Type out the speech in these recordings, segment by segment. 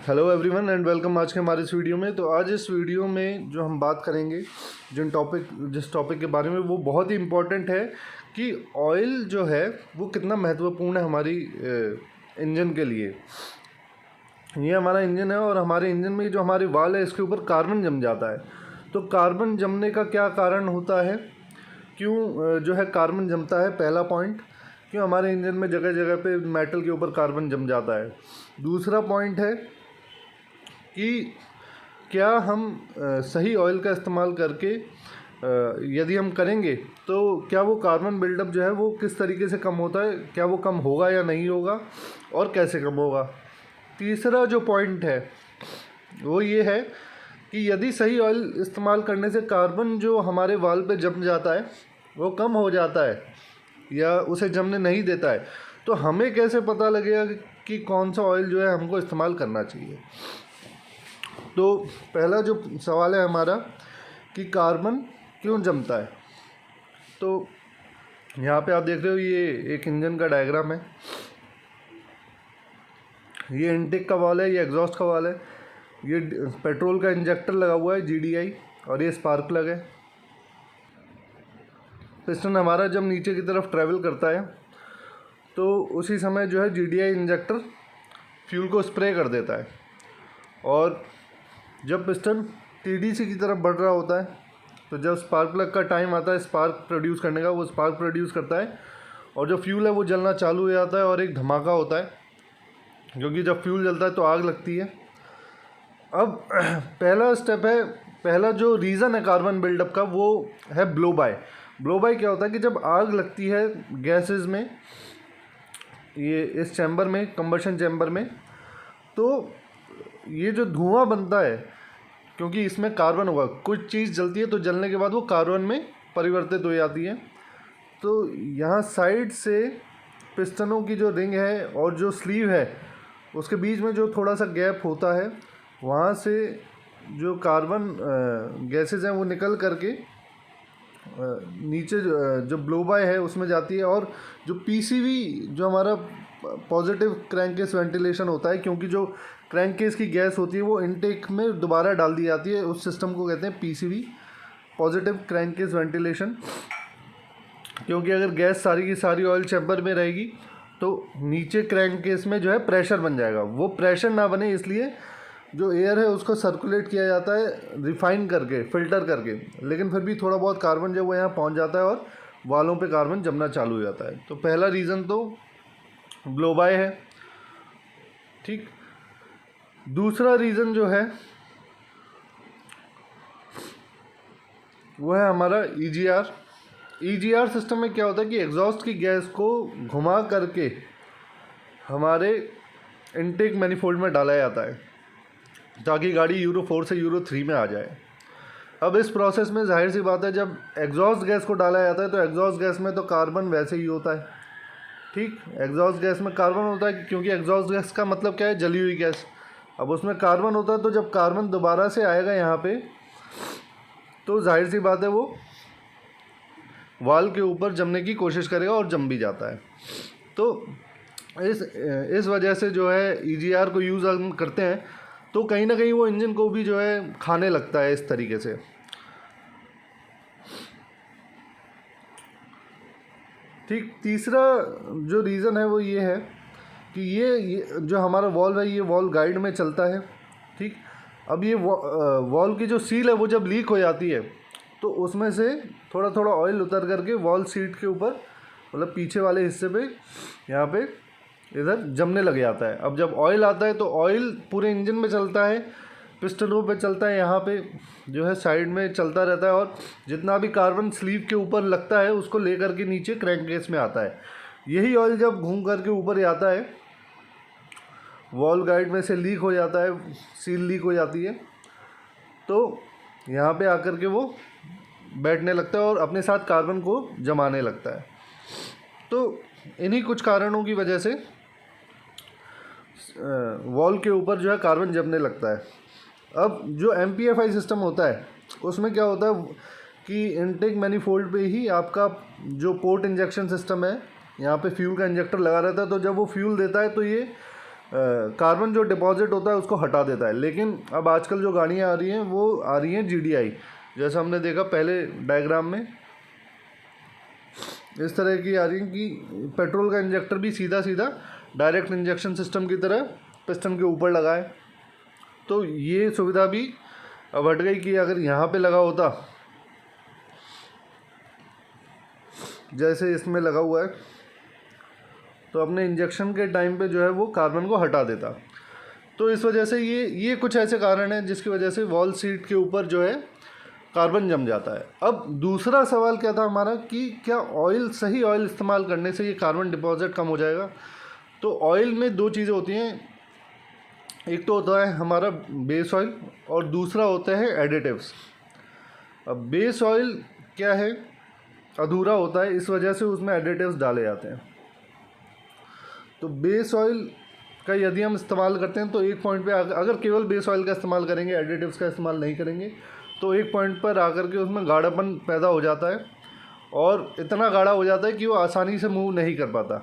Hello everyone and welcome आज के हमारे इस वीडियो में। तो आज इस वीडियो में जो हम बात करेंगे जिस टॉपिक के बारे में, वो बहुत ही इम्पोर्टेंट है कि ऑयल जो है वो कितना महत्वपूर्ण है हमारी इंजन के लिए। ये हमारा इंजन है और हमारे इंजन में जो हमारे वाल है इसके ऊपर कार्बन जम जाता है। तो कार्बन जमने का क्या कारण होता है, क्यों जो है कार्बन जमता है? पहला पॉइंट, क्यों हमारे इंजन में जगह जगह पे मेटल के ऊपर कार्बन जम जाता है। दूसरा पॉइंट है कि क्या हम सही ऑयल का इस्तेमाल करके यदि हम करेंगे तो क्या वो कार्बन बिल्डअप जो है वो किस तरीके से कम होता है, क्या वो कम होगा या नहीं होगा और कैसे कम होगा। तीसरा जो पॉइंट है वो ये है कि यदि सही ऑयल इस्तेमाल करने से कार्बन जो हमारे वाल पे जम जाता है वो कम हो जाता है या उसे जमने नहीं देता है, तो हमें कैसे पता लगेगा कि कौन सा ऑयल जो है हमको इस्तेमाल करना चाहिए। तो पहला जो सवाल है हमारा कि कार्बन क्यों जमता है। तो यहाँ पे आप देख रहे हो ये एक इंजन का डायग्राम है। ये इनटेक का वाल्व है, ये एग्जॉस्ट का वाल्व है, ये पेट्रोल का इंजेक्टर लगा हुआ है GDI और ये स्पार्क प्लग है। पिस्टन हमारा जब नीचे की तरफ ट्रैवल करता है तो उसी समय जो है GDI इंजेक्टर फ्यूल को स्प्रे कर देता है और जब पिस्टन TDC की तरफ बढ़ रहा होता है तो जब स्पार्क प्लग का टाइम आता है स्पार्क प्रोड्यूस करने का, वो स्पार्क प्रोड्यूस करता है और जो फ्यूल है वो जलना चालू हो जाता है और एक धमाका होता है, क्योंकि जब फ्यूल जलता है तो आग लगती है। अब पहला स्टेप है, पहला जो रीज़न है कार्बन बिल्डअप का वो है ब्लो बाय। ब्लो बाय क्या होता है कि जब आग लगती है गैसेस में, ये इस चैम्बर में, कंबशन चैम्बर में, तो ये जो धुआं बनता है, क्योंकि इसमें कार्बन होगा, कुछ चीज़ जलती है तो जलने के बाद वो कार्बन में परिवर्तित हो जाती है। तो यहाँ साइड से पिस्टनों की जो रिंग है और जो स्लीव है उसके बीच में जो थोड़ा सा गैप होता है, वहाँ से जो कार्बन गैसेज हैं वो निकल करके नीचे जो ब्लो बाय है उसमें जाती है और जो PCV जो हमारा पॉजिटिव क्रैंकेस वेंटिलेशन होता है, क्योंकि जो क्रैंकेस की गैस होती है वो इनटेक में दोबारा डाल दी जाती है, उस सिस्टम को कहते हैं PCV, पॉजिटिव क्रैंकेस वेंटिलेशन। क्योंकि अगर गैस सारी की सारी ऑयल चैम्बर में रहेगी तो नीचे क्रैंकेस में जो है प्रेशर बन जाएगा, वो प्रेशर ना बने इसलिए जो एयर है उसको सर्कुलेट किया जाता है रिफाइन करके, फिल्टर करके, लेकिन फिर भी थोड़ा बहुत कार्बन जब वो यहाँ पहुँच जाता है और वालों पे कार्बन जमना चालू हो जाता है। तो पहला रीज़न तो ब्लो बाय है, ठीक। दूसरा रीज़न जो है वो है हमारा EGR सिस्टम में क्या होता है कि एग्जॉस्ट की गैस को घुमा करके हमारे इनटेक मैनिफोल्ड में डाला जाता है ताकि गाड़ी यूरो 4 से यूरो 3 में आ जाए। अब इस प्रोसेस में जाहिर सी बात है जब एग्जॉस्ट गैस को डाला जाता है तो एग्जॉस्ट गैस में तो कार्बन वैसे ही होता है, ठीक। एग्जॉस्ट गैस में कार्बन होता है क्योंकि एग्जॉस्ट गैस का मतलब क्या है, जली हुई गैस। अब उसमें कार्बन होता है तो जब कार्बन दोबारा से आएगा यहाँ पे तो जाहिर सी बात है वो वाल के ऊपर जमने की कोशिश करेगा और जम भी जाता है। तो इस वजह से जो है EGR को यूज़ हम करते हैं तो कहीं ना कहीं वो इंजन को भी जो है खाने लगता है इस तरीके से। ठीक। तीसरा जो रीज़न है वो ये है कि ये जो हमारा वॉल्व है ये वॉल्व गाइड में चलता है, ठीक। अब ये वॉल्व की जो सील है वो जब लीक हो जाती है तो उसमें से थोड़ा थोड़ा ऑयल उतर करके वॉल्व सीट के ऊपर, मतलब पीछे वाले हिस्से पे, यहाँ पे इधर जमने लग जाता है। अब जब ऑयल आता है तो ऑयल पूरे इंजन में चलता है, पिस्टनों पे चलता है, यहाँ पे जो है साइड में चलता रहता है और जितना भी कार्बन स्लीव के ऊपर लगता है उसको ले करके नीचे क्रैंककेस में आता है। यही ऑयल जब घूम करके ऊपर आता है वॉल्व गाइड में से लीक हो जाता है, सील लीक हो जाती है, तो यहाँ पे आकर के वो बैठने लगता है और अपने साथ कार्बन को जमाने लगता है। तो इन्हीं कुछ कारणों की वजह से वॉल्व के ऊपर जो है कार्बन जमने लगता है। अब जो MPFI सिस्टम होता है उसमें क्या होता है कि इनटेक मैनिफोल्ड पे ही आपका जो पोर्ट इंजेक्शन सिस्टम है, यहाँ पे फ्यूल का इंजेक्टर लगा रहता है, तो जब वो फ्यूल देता है तो ये कार्बन जो डिपॉजिट होता है उसको हटा देता है। लेकिन अब आजकल जो गाड़ियाँ आ रही हैं वो आ रही हैं GDI, जैसा हमने देखा पहले डायग्राम में, इस तरह की आ रही हैं कि पेट्रोल का इंजेक्टर भी सीधा सीधा डायरेक्ट इंजेक्शन सिस्टम की तरह पिस्टन के ऊपर लगा है। तो ये सुविधा भी अब हट गई कि अगर यहाँ पे लगा होता, जैसे इसमें लगा हुआ है, तो अपने इंजेक्शन के टाइम पे जो है वो कार्बन को हटा देता। तो इस वजह से ये कुछ ऐसे कारण हैं जिसकी वजह से वॉल सीट के ऊपर जो है कार्बन जम जाता है। अब दूसरा सवाल क्या था हमारा कि क्या ऑयल, सही ऑयल इस्तेमाल करने से ये कार्बन डिपॉजिट कम हो जाएगा? तो ऑयल में दो चीज़ें होती हैं, एक तो होता है हमारा बेस ऑयल और दूसरा होता है एडिटिव्स। अब बेस ऑयल क्या है, अधूरा होता है, इस वजह से उसमें एडिटिव्स डाले जाते हैं। तो बेस ऑयल का यदि हम इस्तेमाल करते हैं तो एक पॉइंट पे अगर केवल बेस ऑयल का इस्तेमाल करेंगे, एडिटिव्स का इस्तेमाल नहीं करेंगे, तो एक पॉइंट पर आकर के उसमें गाढ़ापन पैदा हो जाता है और इतना गाढ़ा हो जाता है कि वो आसानी से मूव नहीं कर पाता।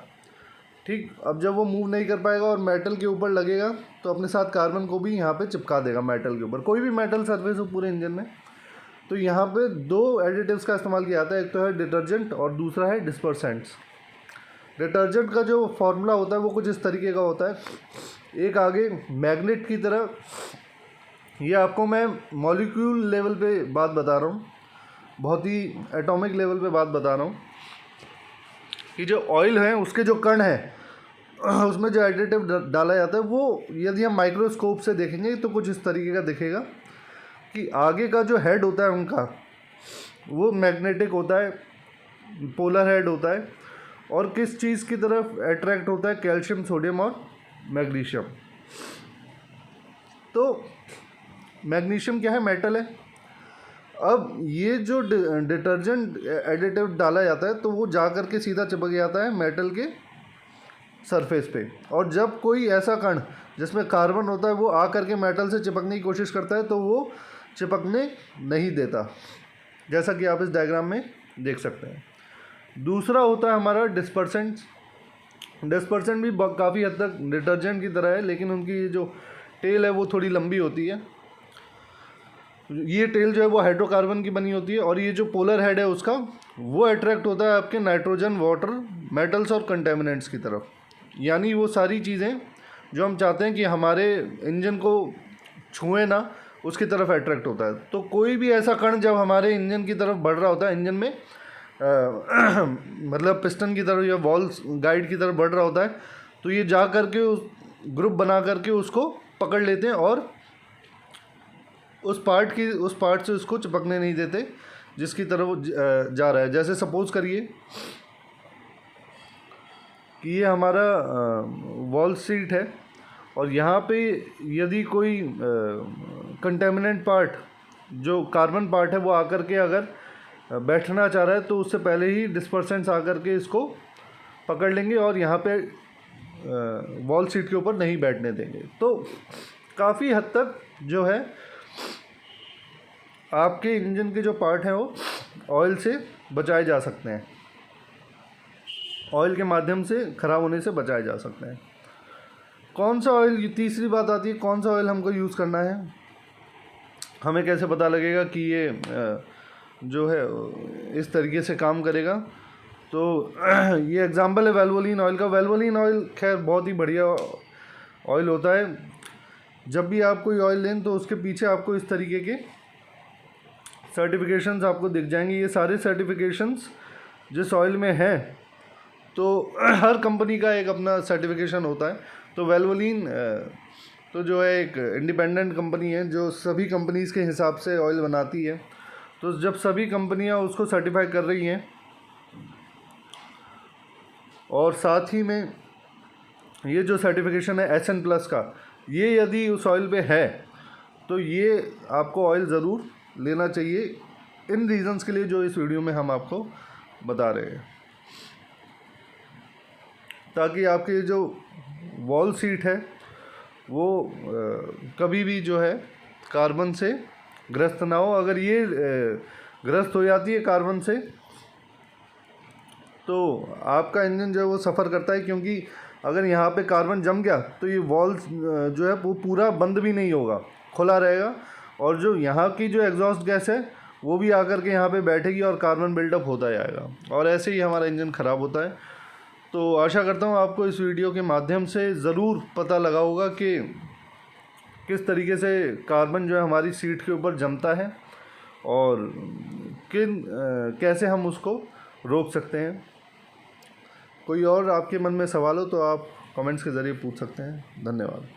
ठीक, अब जब वो मूव नहीं कर पाएगा और मेटल के ऊपर लगेगा तो अपने साथ कार्बन को भी यहाँ पे चिपका देगा मेटल के ऊपर, कोई भी मेटल सरफेस हो पूरे इंजन में। तो यहाँ पे दो एडिटिव्स का इस्तेमाल किया जाता है, एक तो है डिटर्जेंट और दूसरा है डिस्पर्सेंट्स। डिटर्जेंट का जो फॉर्मूला होता है वो कुछ इस तरीके का होता है, एक आगे मैग्नेट की तरह, ये आपको मैं मॉलिक्यूल लेवल पे बात बता रहा हूँ, बहुत ही एटॉमिक लेवल पे बात बता रहा हूँ कि जो ऑयल है उसके जो कण हैं उसमें जो एडिटिव डाला जाता है वो यदि हम माइक्रोस्कोप से देखेंगे तो कुछ इस तरीके का दिखेगा कि आगे का जो हेड होता है उनका वो मैग्नेटिक होता है, पोलर हेड होता है, और किस चीज़ की तरफ अट्रैक्ट होता है, कैल्शियम, सोडियम और मैग्नीशियम। तो मैग्नीशियम क्या है, मेटल है। अब ये जो डिटर्जेंट एडिटिव डाला जाता है तो वो जा कर के सीधा चिपक जाता है मेटल के सरफेस पे, और जब कोई ऐसा कण जिसमें कार्बन होता है वो आ करके मेटल से चिपकने की कोशिश करता है तो वो चिपकने नहीं देता, जैसा कि आप इस डायग्राम में देख सकते हैं। दूसरा होता है हमारा डिस्पर्सेंट्स। डिस्पर्सेंट भी काफ़ी हद तक डिटर्जेंट की तरह है, लेकिन उनकी जो टेल है वो थोड़ी लंबी होती है। ये टेल जो है वो हाइड्रोकार्बन की बनी होती है, और ये जो पोलर हेड है उसका वो अट्रैक्ट होता है आपके नाइट्रोजन, वाटर, मेटल्स और कंटेमिनेंट्स की तरफ। यानी वो सारी चीज़ें जो हम चाहते हैं कि हमारे इंजन को छुए ना, उसकी तरफ अट्रैक्ट होता है। तो कोई भी ऐसा कण जब हमारे इंजन की तरफ बढ़ रहा होता है, इंजन में मतलब पिस्टन की तरफ या वॉल गाइड की तरफ बढ़ रहा होता है, तो ये जा करके उस ग्रुप बना करके उसको पकड़ लेते हैं और उस पार्ट से उसको चिपकने नहीं देते जिसकी तरफ वो जा रहा है। जैसे सपोज करिए कि ये हमारा वॉल सीट है और यहाँ पे यदि कोई कंटेमिनेंट पार्ट जो कार्बन पार्ट है वो आकर के अगर बैठना चाह रहा है तो उससे पहले ही डिस्पर्सेंट्स आकर के इसको पकड़ लेंगे और यहाँ पे वॉल सीट के ऊपर नहीं बैठने देंगे। तो काफ़ी हद तक जो है आपके इंजन के जो पार्ट हैं वो ऑयल से बचाए जा सकते हैं, ऑयल के माध्यम से ख़राब होने से बचाए जा सकते हैं। कौन सा ऑयल, तीसरी बात आती है, कौन सा ऑयल हमको यूज़ करना है, हमें कैसे पता लगेगा कि ये जो है इस तरीके से काम करेगा। तो ये एग्जांपल है वेल्वोलिन ऑयल का। वेल्वोलिन ऑयल खैर बहुत ही बढ़िया ऑयल होता है। जब भी आप कोई ऑयल लें तो उसके पीछे आपको इस तरीके के सर्टिफिकेशंस आपको दिख जाएंगे। ये सारे सर्टिफिकेशंस जिस ऑयल में हैं, तो हर कंपनी का एक अपना सर्टिफिकेशन होता है। तो वेल्वोलिन तो जो है एक इंडिपेंडेंट कंपनी है जो सभी कंपनीज़ के हिसाब से ऑयल बनाती है। तो जब सभी कंपनियां उसको सर्टिफाई कर रही हैं और साथ ही में ये जो सर्टिफिकेशन है SN+ का, ये यदि उस ऑयल पे है तो ये आपको ऑयल ज़रूर लेना चाहिए, इन रीज़न्स के लिए जो इस वीडियो में हम आपको बता रहे हैं, ताकि आपकी जो वॉल सीट है वो कभी भी जो है कार्बन से ग्रस्त ना हो। अगर ये ग्रस्त हो जाती है कार्बन से तो आपका इंजन जो है वो सफ़र करता है, क्योंकि अगर यहाँ पे कार्बन जम गया तो ये वॉल्व जो है वो पूरा बंद भी नहीं होगा, खुला रहेगा, और जो यहाँ की जो एग्जॉस्ट गैस है वो भी आकर के यहाँ पे बैठेगी और कार्बन बिल्डअप होता जाएगा, और ऐसे ही हमारा इंजन ख़राब होता है। तो आशा करता हूँ आपको इस वीडियो के माध्यम से ज़रूर पता लगा होगा कि किस तरीके से कार्बन जो है हमारी सीट के ऊपर जमता है और कैसे हम उसको रोक सकते हैं। कोई और आपके मन में सवाल हो तो आप कमेंट्स के ज़रिए पूछ सकते हैं। धन्यवाद।